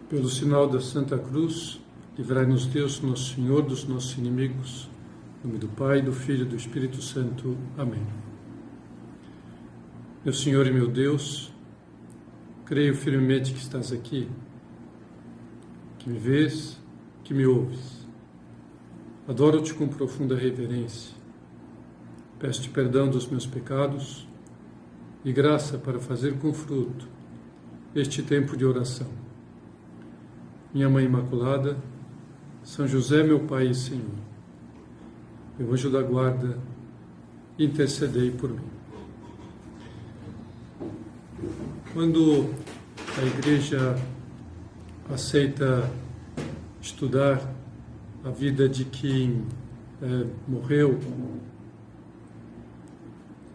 Pelo sinal da Santa Cruz, livrai-nos Deus, nosso Senhor, dos nossos inimigos. Em nome do Pai, do Filho e do Espírito Santo. Amém. Meu Senhor e meu Deus, creio firmemente que estás aqui, que me vês, que me ouves. Adoro-te com profunda reverência. Peço-te perdão dos meus pecados e graça para fazer com fruto este tempo de oração. Minha Mãe Imaculada, São José, meu Pai e Senhor, meu anjo da guarda, intercedei por mim. Quando a Igreja aceita estudar a vida de quem morreu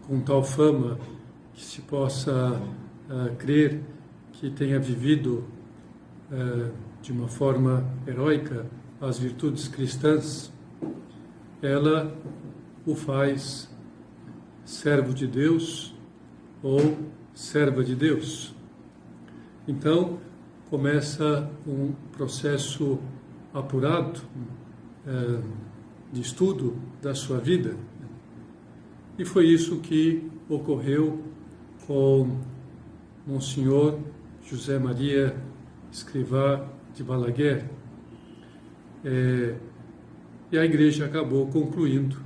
com tal fama que se possa crer que tenha vivido de uma forma heróica as virtudes cristãs, ela o faz servo de Deus ou serva de Deus. Então, começa um processo apurado de estudo da sua vida. E foi isso que ocorreu com Monsenhor José Maria Escrivá de Balaguer. E a Igreja acabou concluindo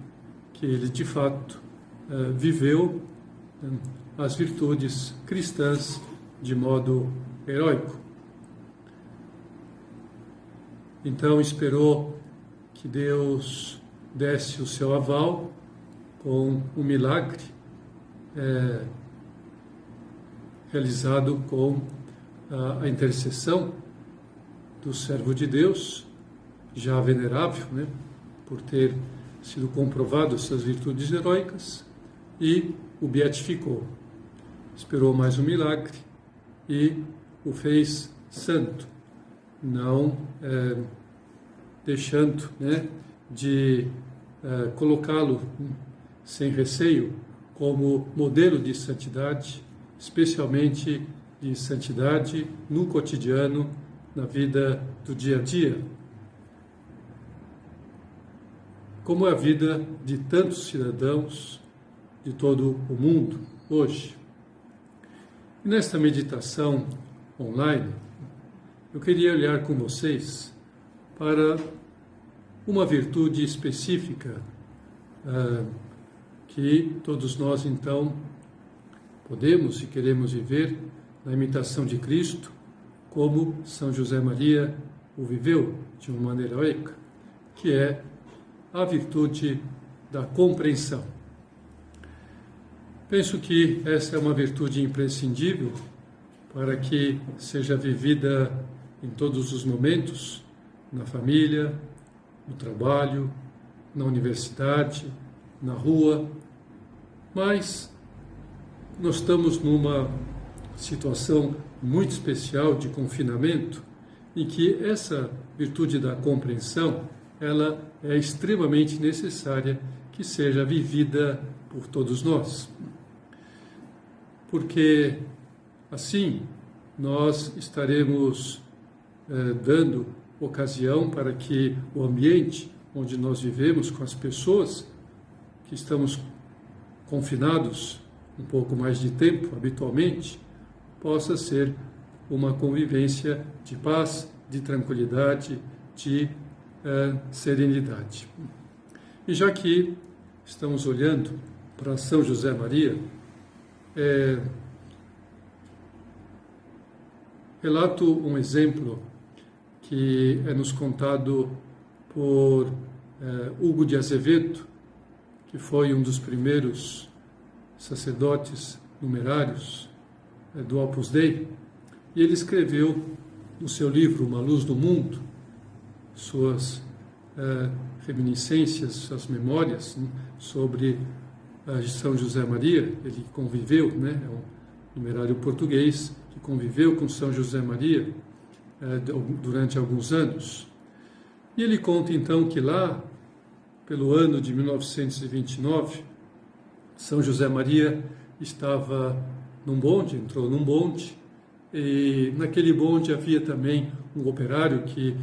que ele, de fato, viveu as virtudes cristãs de modo heróico. Então, esperou que Deus desse o seu aval com um milagre realizado com a intercessão do servo de Deus, já venerável, por ter sido comprovado essas virtudes heróicas, e o beatificou. Esperou mais um milagre e o fez santo, não deixando de colocá-lo sem receio como modelo de santidade, especialmente de santidade no cotidiano, na vida do dia a dia. Como é a vida de tantos cidadãos de todo o mundo hoje. E nesta meditação online, eu queria olhar com vocês para uma virtude específica que todos nós, então, podemos e queremos viver na imitação de Cristo, como São José Maria o viveu de uma maneira heroica, que é a virtude da compreensão. Penso que essa é uma virtude imprescindível para que seja vivida em todos os momentos, na família, no trabalho, na universidade, na rua, mas nós estamos numa situação muito especial de confinamento, em que essa virtude da compreensão, ela é extremamente necessária que seja vivida por todos nós. Porque assim nós estaremos dando ocasião para que o ambiente onde nós vivemos, com as pessoas que estamos confinados um pouco mais de tempo habitualmente, possa ser uma convivência de paz, de tranquilidade, de serenidade. E já que estamos olhando para São José Maria, relato um exemplo que é nos contado por Hugo de Azevedo, que foi um dos primeiros sacerdotes numerários do Opus Dei, e ele escreveu no seu livro Uma Luz do Mundo suas reminiscências, suas memórias sobre São José Maria. Ele conviveu, é um numerário português que conviveu com São José Maria durante alguns anos. E ele conta então que lá, pelo ano de 1929, São José Maria estava num bonde, entrou num bonde, e naquele bonde havia também um operário que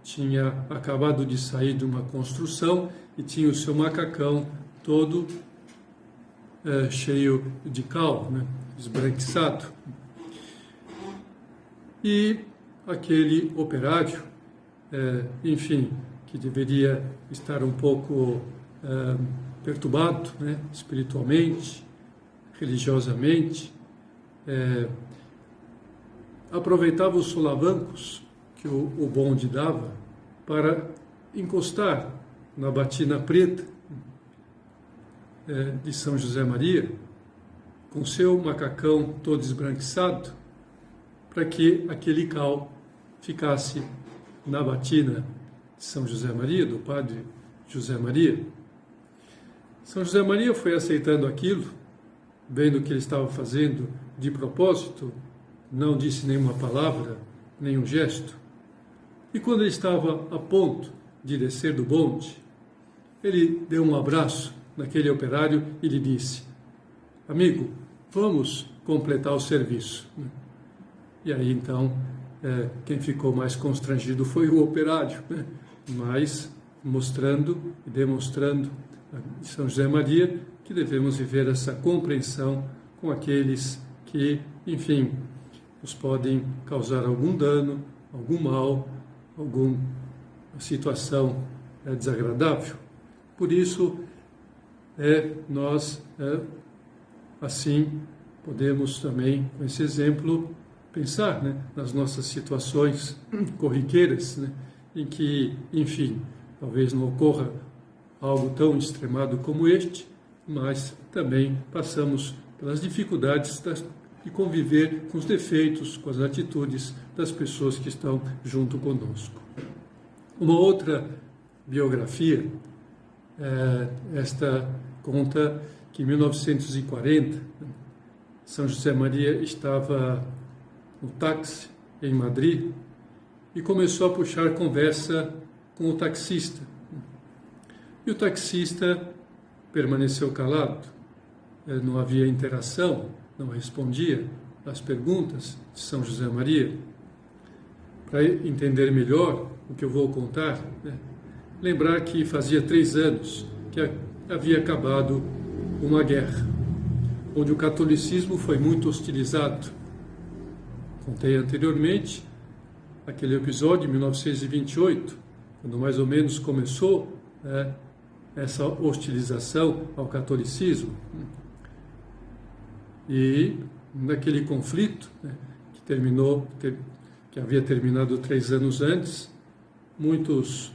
tinha acabado de sair de uma construção e tinha o seu macacão todo cheio de cal, né, esbranquiçado. E aquele operário, enfim, que deveria estar um pouco perturbado, né, espiritualmente, religiosamente, aproveitava os solavancos que o bonde dava para encostar na batina preta de São José Maria, com seu macacão todo esbranquiçado, para que aquele cal ficasse na batina de São José Maria, do padre José Maria. São José Maria foi aceitando aquilo, vendo o que ele estava fazendo de propósito, não disse nenhuma palavra, nenhum gesto. E quando ele estava a ponto de descer do bonde, ele deu um abraço naquele operário e lhe disse: amigo, vamos completar o serviço. E aí então, quem ficou mais constrangido foi o operário, né? Mas mostrando e demonstrando a São José Maria que devemos viver essa compreensão com aqueles que, enfim, nos podem causar algum dano, algum mal, alguma situação desagradável. Por isso, nós, assim, podemos também, com esse exemplo, pensar, né, nas nossas situações corriqueiras, né, em que, enfim, talvez não ocorra algo tão extremado como este, mas também passamos pelas dificuldades de conviver com os defeitos, com as atitudes das pessoas que estão junto conosco. Uma outra biografia, esta conta que em 1940, São José Maria estava no táxi em Madrid e começou a puxar conversa com o taxista. E o taxista permaneceu calado, não havia interação, não respondia às perguntas de São José Maria. Para entender melhor o que eu vou contar, né, lembrar que fazia 3 anos que havia acabado uma guerra, onde o catolicismo foi muito hostilizado. Contei anteriormente aquele episódio de 1928, quando mais ou menos começou, né, essa hostilização ao catolicismo. E naquele conflito, né, que havia terminado 3 anos antes, muitos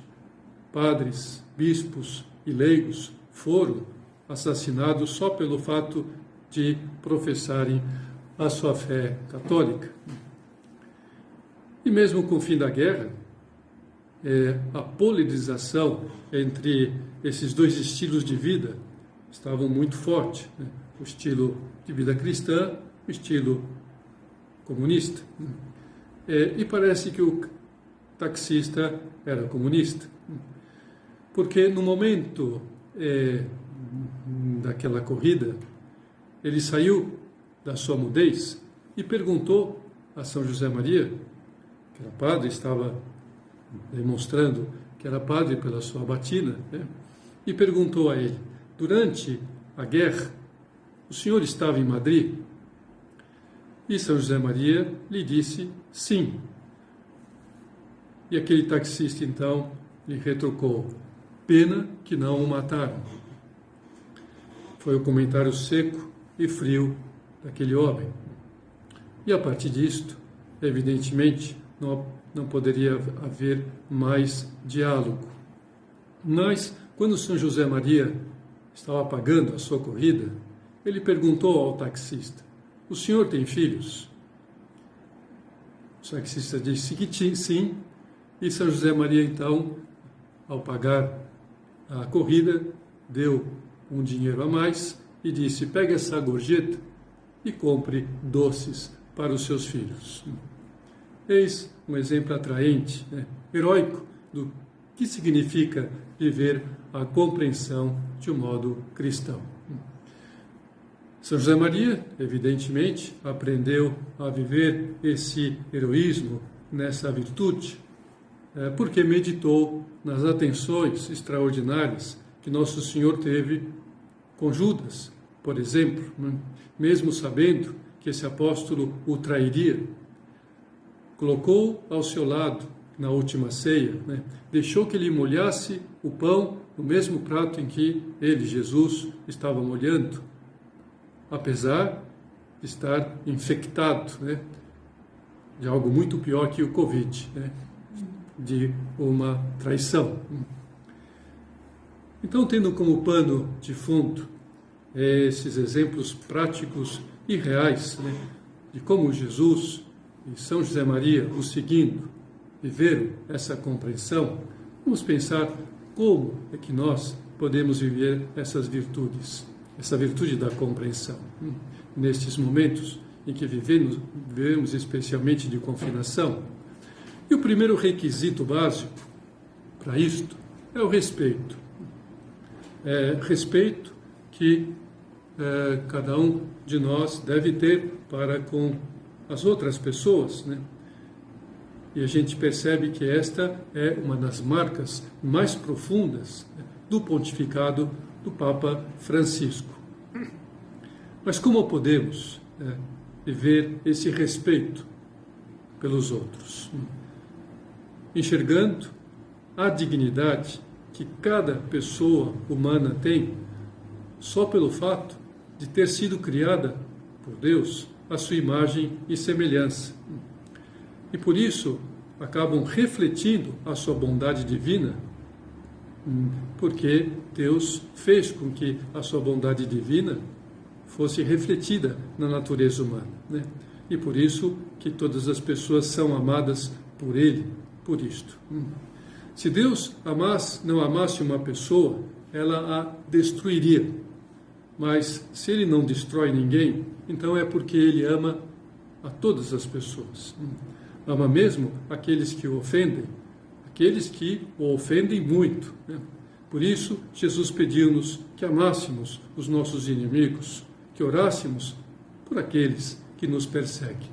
padres, bispos e leigos foram assassinados só pelo fato de professarem a sua fé católica. E mesmo com o fim da guerra, a polarização entre esses dois estilos de vida estavam muito forte, né? O estilo de vida cristã, o estilo comunista. E parece que o taxista era comunista, porque no momento daquela corrida, ele saiu da sua mudez e perguntou a São José Maria, que era padre, estava demonstrando que era padre pela sua batina, né? E perguntou a ele: durante a guerra, o senhor estava em Madrid? E São José Maria lhe disse sim. E aquele taxista então lhe retrucou: pena que não o mataram. Foi o comentário seco e frio daquele homem. E a partir disto, evidentemente, não poderia haver mais diálogo. Mas, quando São José Maria estava pagando a sua corrida, ele perguntou ao taxista: o senhor tem filhos? O taxista disse que sim, e São José Maria, então, ao pagar a corrida, deu um dinheiro a mais e disse: pegue essa gorjeta e compre doces para os seus filhos. Eis um exemplo atraente, né, heróico, do que significa viver a compreensão de um modo cristão. São José Maria, evidentemente, aprendeu a viver esse heroísmo nessa virtude, porque meditou nas atenções extraordinárias que Nosso Senhor teve com Judas, por exemplo, mesmo sabendo que esse apóstolo o trairia, colocou ao seu lado na última ceia, deixou que ele molhasse o pão no mesmo prato em que ele, Jesus, estava molhando, apesar de estar infectado, de algo muito pior que o Covid, de uma traição. Então, tendo como pano de fundo esses exemplos práticos e reais, de como Jesus e São José Maria, o seguindo, viveram essa compreensão, vamos pensar como é que nós podemos viver essas virtudes, essa virtude da compreensão, nestes momentos em que vivemos especialmente de confinação. E o primeiro requisito básico para isto é o respeito. Respeito que cada um de nós deve ter para com as outras pessoas, E a gente percebe que esta é uma das marcas mais profundas do pontificado do Papa Francisco. Mas como podemos viver esse respeito pelos outros? Enxergando a dignidade que cada pessoa humana tem só pelo fato de ter sido criada por Deus à sua imagem e semelhança. E por isso acabam refletindo a sua bondade divina, porque Deus fez com que a sua bondade divina fosse refletida na natureza humana, E por isso que todas as pessoas são amadas por Ele, por isto. Se Deus não amasse uma pessoa, ela a destruiria. Mas se Ele não destrói ninguém, então é porque Ele ama a todas as pessoas. Ama mesmo aqueles que o ofendem, aqueles que o ofendem muito. Por isso, Jesus pediu-nos que amássemos os nossos inimigos, que orássemos por aqueles que nos perseguem.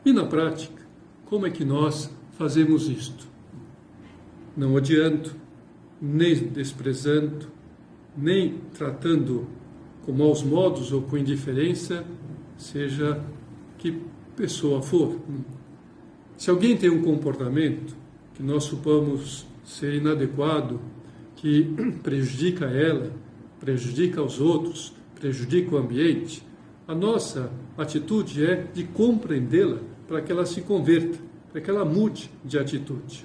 E na prática, como é que nós fazemos isto? Não odiando, nem desprezando, nem tratando com maus modos ou com indiferença, seja que pessoa for. Se alguém tem um comportamento que nós supamos ser inadequado, que prejudica ela, prejudica os outros, prejudica o ambiente, a nossa atitude é de compreendê-la para que ela se converta, para que ela mude de atitude.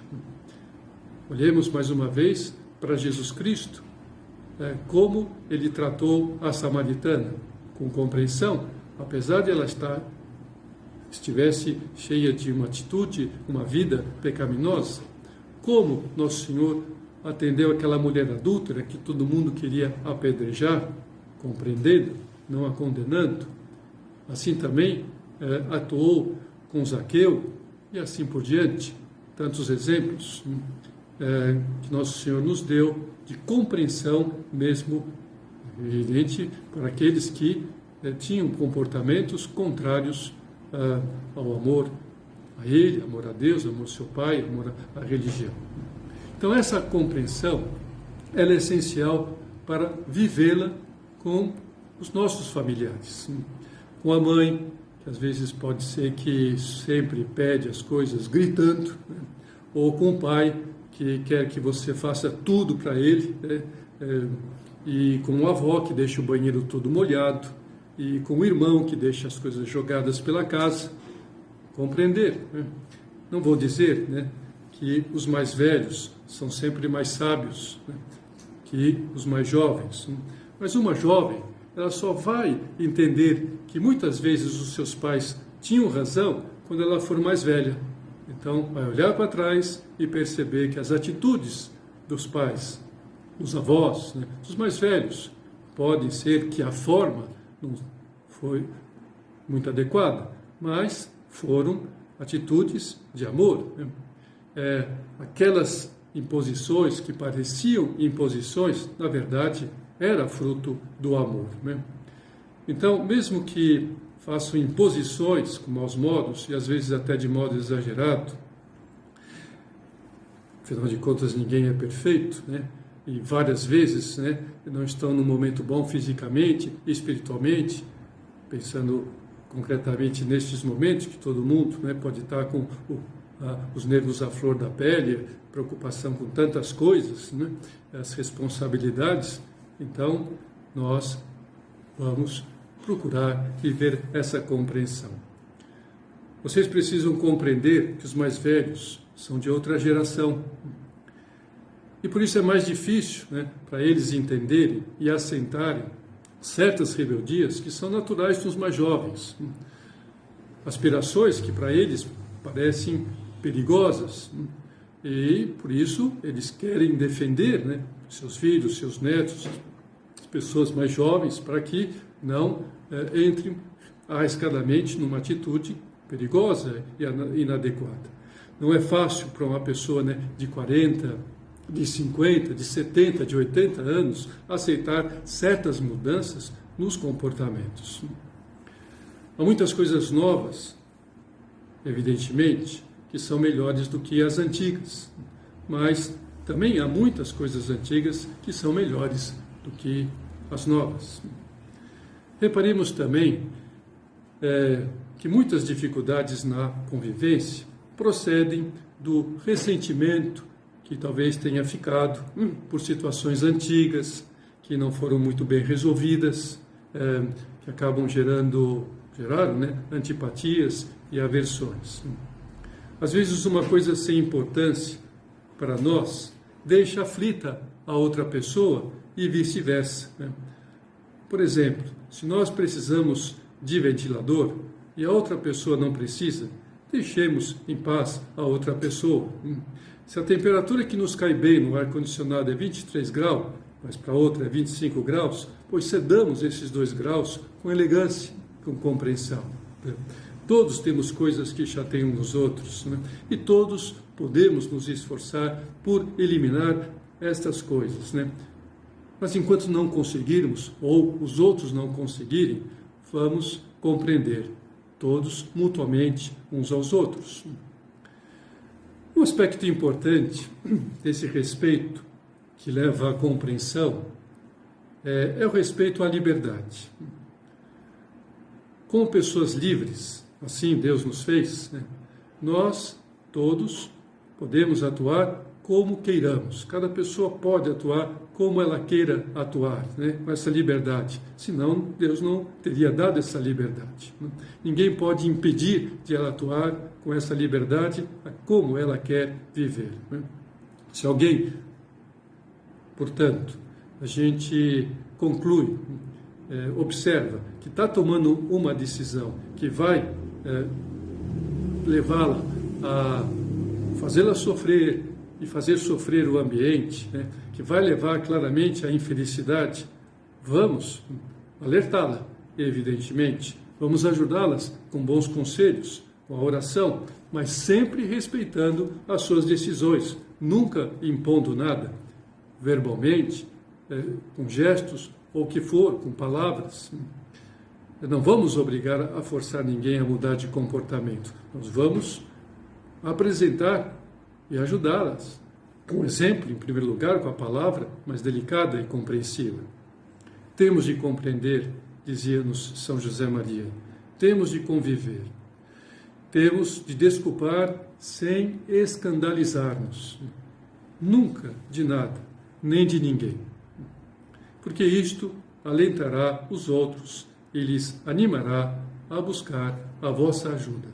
Olhemos mais uma vez para Jesus Cristo, como ele tratou a samaritana, com compreensão, apesar de ela estivesse cheia de uma atitude, uma vida pecaminosa, como Nosso Senhor atendeu aquela mulher adúltera que todo mundo queria apedrejar, compreendendo, não a condenando. Assim também atuou com Zaqueu e assim por diante. Tantos exemplos que Nosso Senhor nos deu de compreensão mesmo, evidente, para aqueles que tinham comportamentos contrários ao amor a Ele, amor a Deus, amor ao seu Pai, amor à religião. Então essa compreensão, ela é essencial para vivê-la com os nossos familiares. Com a mãe, que às vezes pode ser que sempre pede as coisas gritando, ou com o pai, que quer que você faça tudo para ele, e com a avó, que deixa o banheiro todo molhado, e com o irmão, que deixa as coisas jogadas pela casa. Compreender. Não vou dizer que os mais velhos são sempre mais sábios que os mais jovens, mas uma jovem, ela só vai entender que muitas vezes os seus pais tinham razão quando ela for mais velha. Então, vai olhar para trás e perceber que as atitudes dos pais, dos avós, dos mais velhos, pode ser que a forma não foi muito adequada, mas foram atitudes de amor. Aquelas imposições que pareciam imposições, na verdade, era fruto do amor. Então, mesmo que façam imposições com maus modos, e às vezes até de modo exagerado, afinal de contas ninguém é perfeito, né? E várias vezes, né, não estão num momento bom fisicamente, espiritualmente, pensando concretamente nestes momentos que todo mundo, né, pode estar com os nervos à flor da pele, preocupação com tantas coisas, né, as responsabilidades. Então, nós vamos procurar viver essa compreensão. Vocês precisam compreender que os mais velhos são de outra geração. E por isso é mais difícil, né, para eles entenderem e assentarem certas rebeldias que são naturais dos mais jovens. Aspirações que para eles parecem perigosas. E por isso eles querem defender, né, seus filhos, seus netos, as pessoas mais jovens, para que não entrem arriscadamente numa atitude perigosa e inadequada. Não é fácil para uma pessoa, né, de 40, de 50, de 70, de 80 anos aceitar certas mudanças nos comportamentos. Há muitas coisas novas, evidentemente, que são melhores do que as antigas, mas também há muitas coisas antigas que são melhores do que as novas. Reparemos também que muitas dificuldades na convivência procedem do ressentimento que talvez tenha ficado por situações antigas, que não foram muito bem resolvidas, que acabam geraram, né, antipatias e aversões. Às vezes uma coisa sem importância para nós deixa aflita a outra pessoa e vice-versa, né? Por exemplo, se nós precisamos de ventilador e a outra pessoa não precisa, deixemos em paz a outra pessoa. Se a temperatura que nos cai bem no ar-condicionado é 23 graus, mas para outra é 25 graus, pois cedamos esses 2 graus com elegância, com compreensão. Todos temos coisas que chateiam nos outros, né? E todos podemos nos esforçar por eliminar estas coisas, né? Mas enquanto não conseguirmos, ou os outros não conseguirem, vamos compreender todos mutuamente uns aos outros. Um aspecto importante desse respeito que leva à compreensão é o respeito à liberdade. Como pessoas livres, assim Deus nos fez, né, nós todos podemos atuar como queiramos. Cada pessoa pode atuar como ela queira atuar, né, com essa liberdade. Senão, Deus não teria dado essa liberdade. Ninguém pode impedir de ela atuar com essa liberdade como ela quer viver, né? Se alguém, portanto, a gente conclui, observa que está tomando uma decisão que vai levá-la a fazê-la sofrer e fazer sofrer o ambiente, né, que vai levar claramente à infelicidade, vamos alertá-la, evidentemente. Vamos ajudá-las com bons conselhos, com a oração, mas sempre respeitando as suas decisões, nunca impondo nada, verbalmente, com gestos, ou o que for, com palavras. Não vamos obrigar a forçar ninguém a mudar de comportamento. Nós vamos apresentar e ajudá-las. Com exemplo, em primeiro lugar, com a palavra mais delicada e compreensiva. Temos de compreender, dizia-nos São José Maria, temos de conviver, temos de desculpar sem escandalizar-nos. Nunca de nada, nem de ninguém. Porque isto alentará os outros e lhes animará a buscar a vossa ajuda.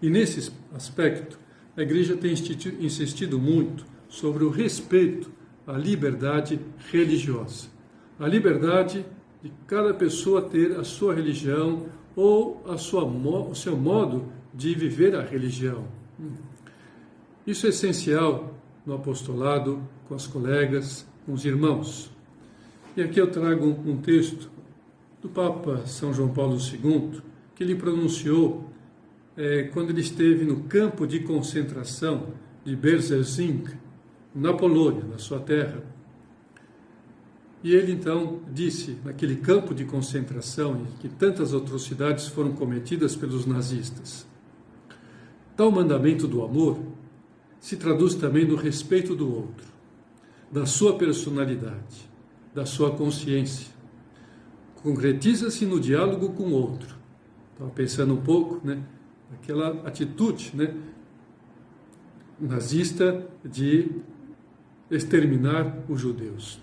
E nesse aspecto, a Igreja tem insistido muito sobre o respeito à liberdade religiosa. A liberdade de cada pessoa ter a sua religião ou o seu modo de viver a religião. Isso é essencial no apostolado, com os colegas, com os irmãos. E aqui eu trago um texto do Papa São João Paulo II, que ele pronunciou quando ele esteve no campo de concentração de Berezing, na Polônia, na sua terra. E ele então disse, naquele campo de concentração em que tantas atrocidades foram cometidas pelos nazistas: tal mandamento do amor se traduz também no respeito do outro, da sua personalidade, da sua consciência. Concretiza-se no diálogo com o outro. Estava pensando um pouco, naquela atitude, nazista de exterminar os judeus.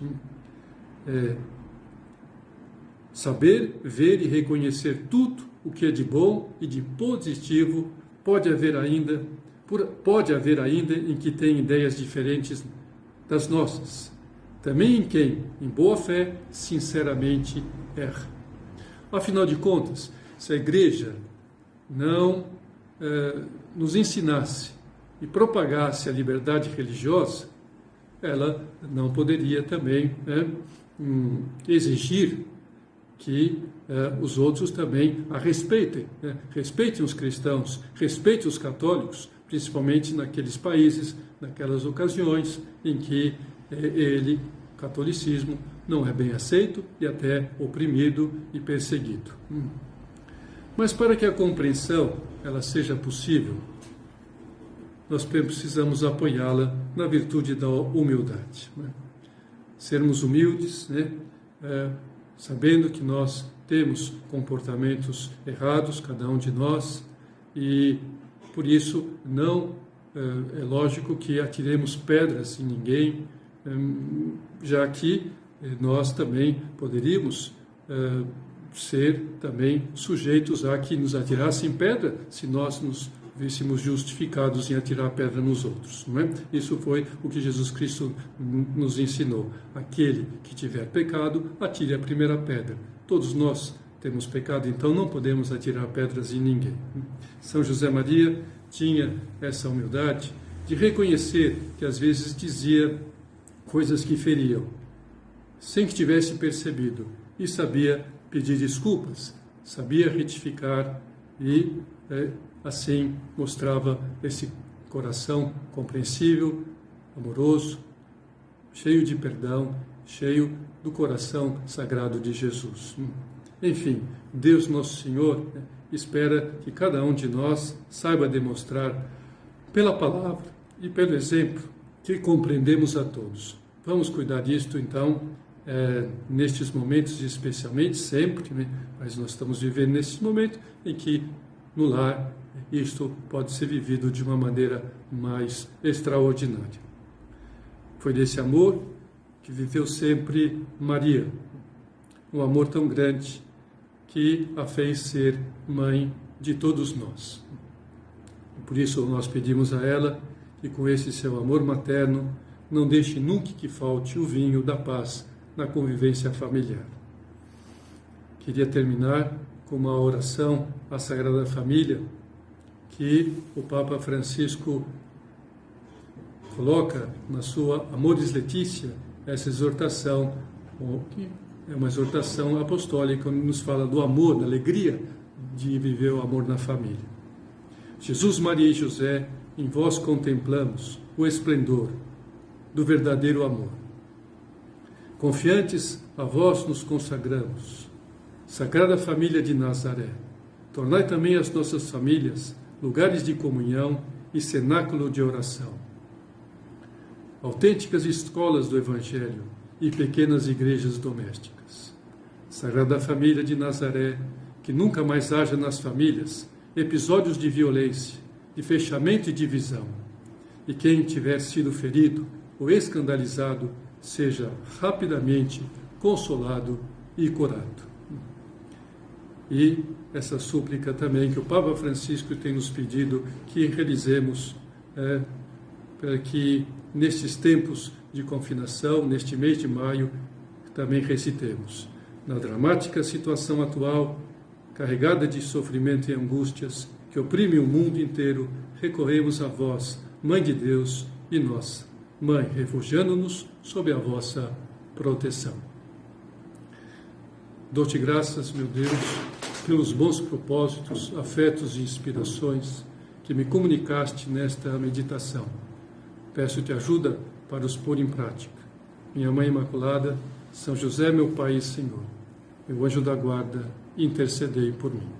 Saber, ver e reconhecer tudo o que é de bom e de positivo pode haver ainda em que tem ideias diferentes das nossas. Também em quem, em boa fé, sinceramente erra. Afinal de contas, se a igreja não nos ensinasse e propagasse a liberdade religiosa, ela não poderia também exigir que os outros também a respeitem. Respeitem os cristãos, respeitem os católicos, principalmente naqueles países, naquelas ocasiões em que o catolicismo, não é bem aceito e até oprimido e perseguido. Mas para que a compreensão ela seja possível, nós precisamos apoiá-la na virtude da humildade. Sermos humildes, sabendo que nós temos comportamentos errados, cada um de nós, e por isso não é lógico que atiremos pedras em ninguém, já que nós também poderíamos ser também sujeitos a que nos atirassem pedra se nós nos víssemos justificados em atirar pedra nos outros, não é? Isso foi o que Jesus Cristo nos ensinou. Aquele que tiver pecado, atire a primeira pedra. Todos nós temos pecado, então não podemos atirar pedras em ninguém. São José Maria tinha essa humildade de reconhecer que às vezes dizia coisas que feriam, sem que tivesse percebido, e sabia pedir desculpas, sabia retificar e assim mostrava esse coração compreensível, amoroso, cheio de perdão, cheio do coração sagrado de Jesus. Enfim, Deus Nosso Senhor espera que cada um de nós saiba demonstrar pela palavra e pelo exemplo que compreendemos a todos. Vamos cuidar disto, então, nestes momentos, especialmente, sempre, mas nós estamos vivendo nesse momento em que, no lar, isto pode ser vivido de uma maneira mais extraordinária. Foi desse amor que viveu sempre Maria, um amor tão grande que a fez ser mãe de todos nós. Por isso nós pedimos a ela que com esse seu amor materno não deixe nunca que falte o vinho da paz na convivência familiar. Queria terminar com uma oração à Sagrada Família que o Papa Francisco coloca na sua Amoris Laetitia, essa exortação, que é uma exortação apostólica, onde nos fala do amor, da alegria de viver o amor na família. Jesus, Maria e José, em vós contemplamos o esplendor do verdadeiro amor. Confiantes a vós nos consagramos. Sagrada Família de Nazaré, tornai também as nossas famílias lugares de comunhão e cenáculo de oração. Autênticas escolas do Evangelho e pequenas igrejas domésticas. Sagrada Família de Nazaré, que nunca mais haja nas famílias episódios de violência, de fechamento e divisão, e quem tiver sido ferido ou escandalizado seja rapidamente consolado e curado. E essa súplica também que o Papa Francisco tem nos pedido que realizemos para que nestes tempos de confinação, neste mês de maio, também recitemos. Na dramática situação atual, carregada de sofrimento e angústias, que oprime o mundo inteiro, recorremos a vós, Mãe de Deus e nossa Mãe, refugiando-nos sob a vossa proteção. Dou-te graças, meu Deus, pelos bons propósitos, afetos e inspirações que me comunicaste nesta meditação. Peço-te ajuda para os pôr em prática. Minha Mãe Imaculada, São José, meu Pai e Senhor, meu anjo da guarda, intercedei por mim.